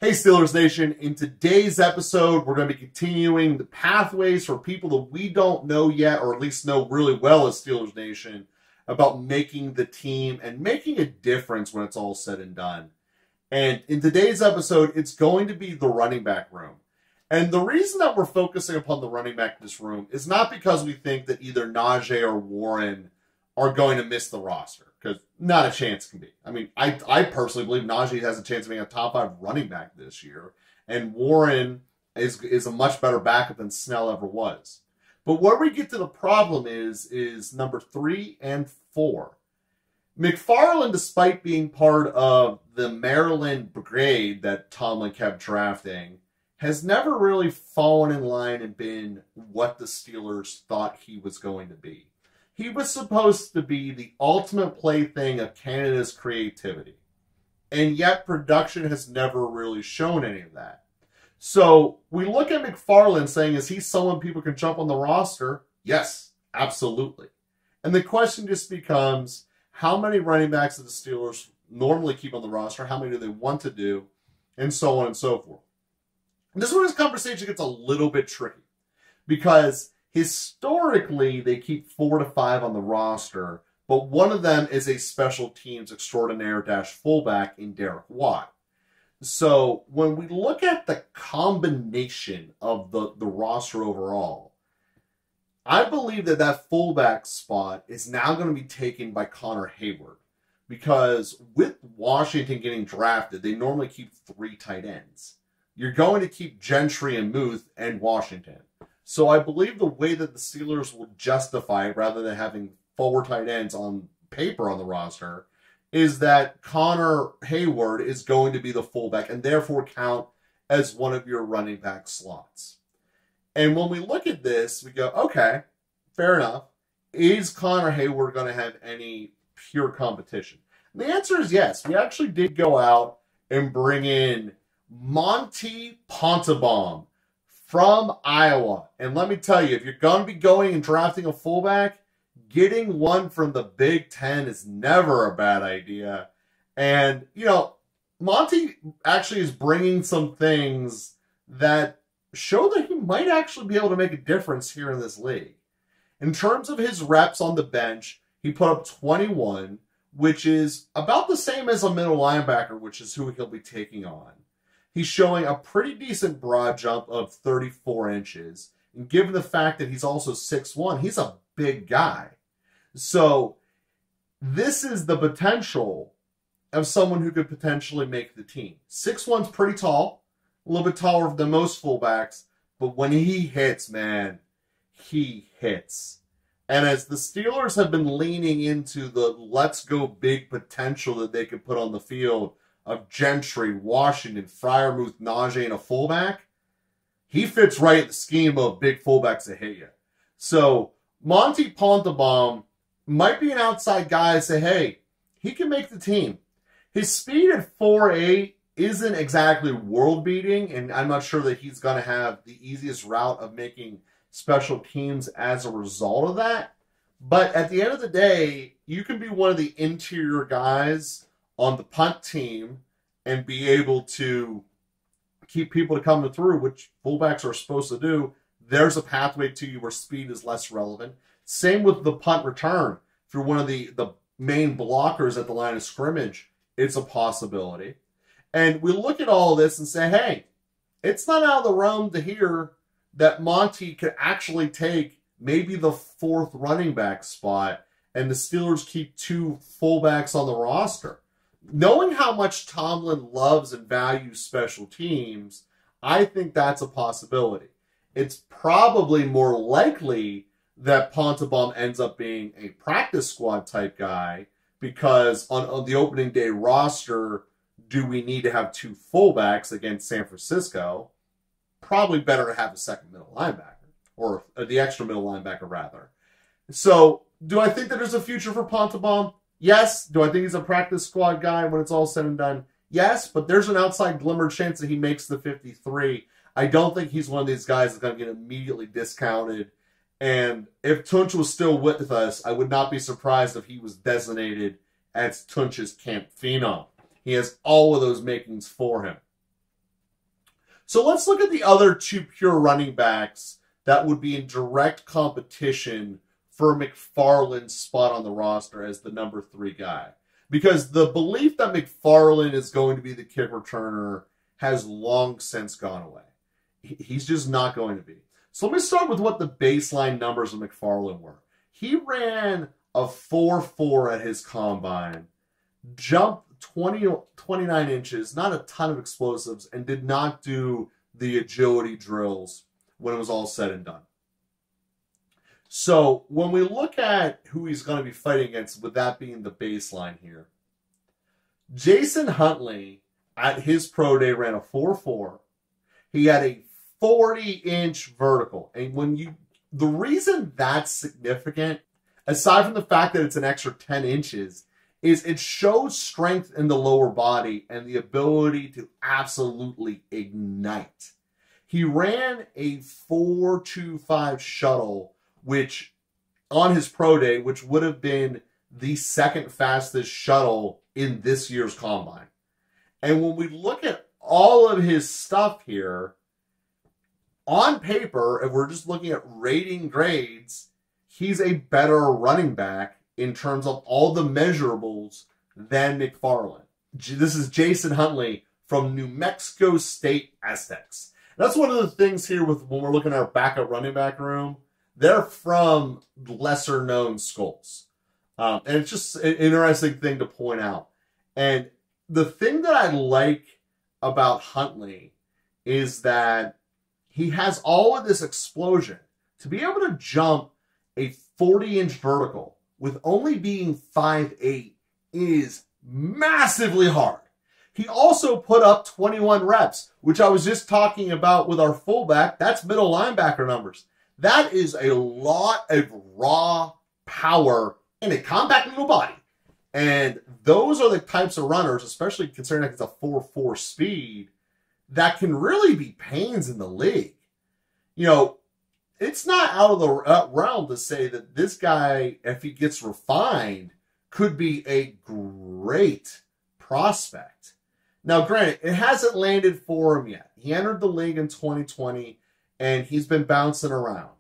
Hey Steelers Nation, in today's episode, we're going to be continuing the pathways for people that we don't know yet, or at least know really well as Steelers Nation, about making the team and making a difference when it's all said and done. And in today's episode, it's going to be the running back room. And the reason that we're focusing upon the running back in this room is not because we think that either Najee or Warren are going to miss the roster, because not a chance can be. I mean, I personally believe Najee has a chance of being a top 5 running back this year, and Warren is a much better backup than Snell ever was. But where we get to the problem is number 3 and 4. McFarland, despite being part of the Maryland brigade that Tomlin kept drafting, has never really fallen in line and been what the Steelers thought he was going to be. He was supposed to be the ultimate plaything of Canada's creativity. And yet production has never really shown any of that. So we look at McFarland saying, is he someone people can jump on the roster? Yes, absolutely. And the question just becomes, how many running backs do the Steelers normally keep on the roster? How many do they want to do? And so on and so forth. And this is where this conversation gets a little bit tricky. Because historically, they keep 4 to 5 on the roster, but one of them is a special teams extraordinaire fullback in Derek Watt. So when we look at the combination of the roster overall, I believe that fullback spot is now going to be taken by Connor Hayward. Because with Washington getting drafted, they normally keep 3 tight ends. You're going to keep Gentry and Muth and Washington. So I believe the way that the Steelers will justify it, rather than having 4 tight ends on paper on the roster, is that Connor Hayward is going to be the fullback and therefore count as one of your running back slots. And when we look at this, we go, okay, fair enough. Is Connor Hayward going to have any pure competition? And the answer is yes. We actually did go out and bring in Monty Pottebaum from Iowa. And let me tell you, if you're going to be going and drafting a fullback, getting one from the Big Ten is never a bad idea. And, you know, Monty actually is bringing some things that show that he might actually be able to make a difference here in this league. In terms of his reps on the bench, he put up 21, which is about the same as a middle linebacker, which is who he'll be taking on. He's showing a pretty decent broad jump of 34 inches. And given the fact that he's also 6'1", he's a big guy. So this is the potential of someone who could potentially make the team. 6'1's pretty tall, a little bit taller than most fullbacks, but when he hits, man, he hits. And as the Steelers have been leaning into the let's go big potential that they could put on the field of Gentry, Washington, Freiermuth, Najee, and a fullback, he fits right in the scheme of big fullbacks that hit you. So Monty Pottebaum might be an outside guy and say, hey, he can make the team. His speed at 4.8 isn't exactly world-beating, and I'm not sure that he's going to have the easiest route of making special teams as a result of that. But at the end of the day, you can be one of the interior guys on the punt team and be able to keep people to come through, which fullbacks are supposed to do. There's a pathway to you where speed is less relevant. Same with the punt return. If you're one of the main blockers at the line of scrimmage, it's a possibility. And we look at all this and say, hey, it's not out of the realm to hear that Monty could actually take maybe the 4th running back spot and the Steelers keep 2 fullbacks on the roster. Knowing how much Tomlin loves and values special teams, I think that's a possibility. It's probably more likely that Pottebaum ends up being a practice squad type guy, because on the opening day roster, do we need to have 2 fullbacks against San Francisco? Probably better to have a second middle linebacker, or the extra middle linebacker rather. So do I think that there's a future for Pottebaum? Yes. Do I think he's a practice squad guy when it's all said and done? Yes, but there's an outside glimmer chance that he makes the 53. I don't think he's one of these guys that's going to get immediately discounted. And if Tunch was still with us, I would not be surprised if he was designated as Tunch's camp phenom. He has all of those makings for him. So let's look at the other two pure running backs that would be in direct competition for McFarland's spot on the roster as the number 3 guy. Because the belief that McFarland is going to be the kick returner has long since gone away. He's just not going to be. So let me start with what the baseline numbers of McFarland were. He ran a 4.4 at his combine, jumped 29 inches, not a ton of explosives, and did not do the agility drills when it was all said and done. So when we look at who he's going to be fighting against, with that being the baseline here, Jason Huntley at his pro day ran a 4.4. He had a 40-inch vertical. And the reason that's significant, aside from the fact that it's an extra 10 inches, is it shows strength in the lower body and the ability to absolutely ignite. He ran a 4.25 shuttle, which on his pro day, which would have been the second fastest shuttle in this year's combine. And when we look at all of his stuff here, on paper, if we're just looking at rating grades, he's a better running back in terms of all the measurables than McFarland. This is Jason Huntley from New Mexico State Aztecs. That's one of the things here with when we're looking at our backup running back room. They're from lesser known schools. And it's just an interesting thing to point out. And the thing that I like about Huntley is that he has all of this explosion. To be able to jump a 40-inch vertical with only being 5'8" is massively hard. He also put up 21 reps, which I was just talking about with our fullback. That's middle linebacker numbers. That is a lot of raw power in a compact little body. And those are the types of runners, especially considering that it's a 4.4 speed, that can really be pains in the league. You know, it's not out of the realm to say that this guy, if he gets refined, could be a great prospect. Now, granted, it hasn't landed for him yet. He entered the league in 2020, and he's been bouncing around.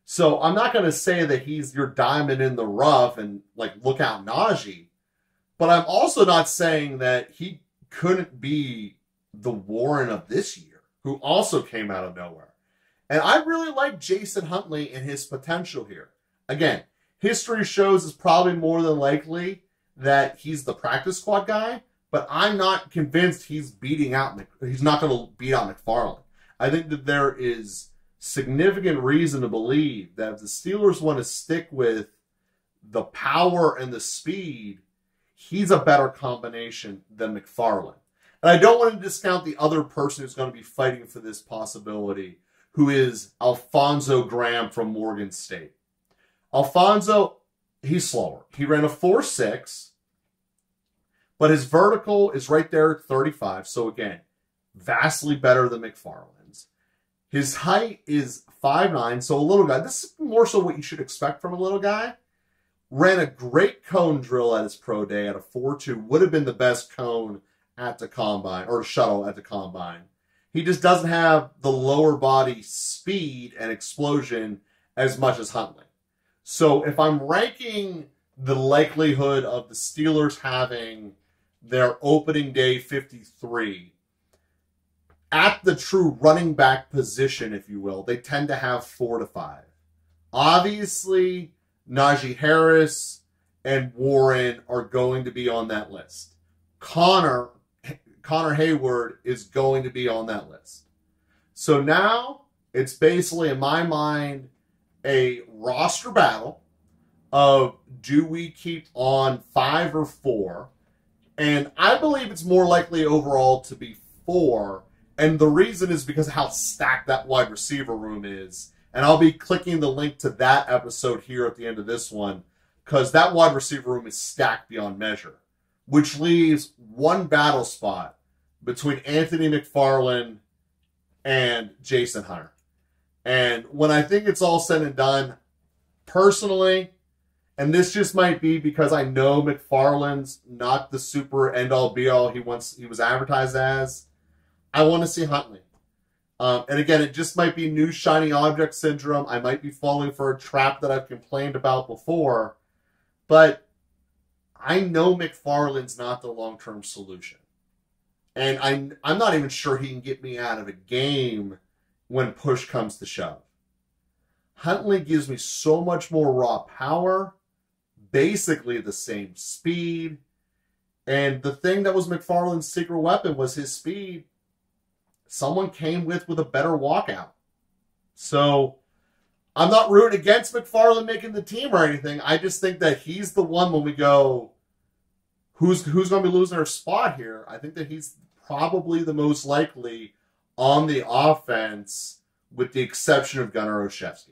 So I'm not going to say that he's your diamond in the rough and, like, look out Najee. But I'm also not saying that he couldn't be the Warren of this year, who also came out of nowhere. And I really like Jason Huntley and his potential here. Again, history shows it's probably more than likely that he's the practice squad guy, but I'm not convinced he's not going to beat out McFarland. I think that there is significant reason to believe that if the Steelers want to stick with the power and the speed, he's a better combination than McFarland. And I don't want to discount the other person who's going to be fighting for this possibility, who is Alfonzo Graham from Morgan State. Alfonzo, he's slower. He ran a 4.6, but his vertical is right there at 35. So again, vastly better than McFarland's. His height is 5'9", so a little guy. This is more so what you should expect from a little guy. Ran a great cone drill at his pro day at a 4.2. Would have been the best cone at the combine, or shuttle at the combine. He just doesn't have the lower body speed and explosion as much as Huntley. So if I'm ranking the likelihood of the Steelers having their opening day 53 at the true running back position, if you will, they tend to have 4 to 5. Obviously, Najee Harris and Warren are going to be on that list. Connor Hayward is going to be on that list. So now it's basically, in my mind, a roster battle of do we keep on 5 or 4? And I believe it's more likely overall to be 4. And the reason is because of how stacked that wide receiver room is. And I'll be clicking the link to that episode here at the end of this one, because that wide receiver room is stacked beyond measure, which leaves one battle spot between Anthony McFarland and Jason Hunter. And when I think it's all said and done, personally, and this just might be because I know McFarland's not the super end-all be-all he was advertised as, I want to see Huntley. And again, it just might be new shiny object syndrome. I might be falling for a trap that I've complained about before. But I know McFarland's not the long-term solution. And I'm not even sure he can get me out of a game when push comes to shove. Huntley gives me so much more raw power, basically the same speed. And the thing that was McFarland's secret weapon was his speed. Someone came with a better walkout. So I'm not rooting against McFarland making the team or anything. I just think that he's the one when we go, who's going to be losing their spot here? I think that he's probably the most likely on the offense with the exception of Gunnar Olszewski.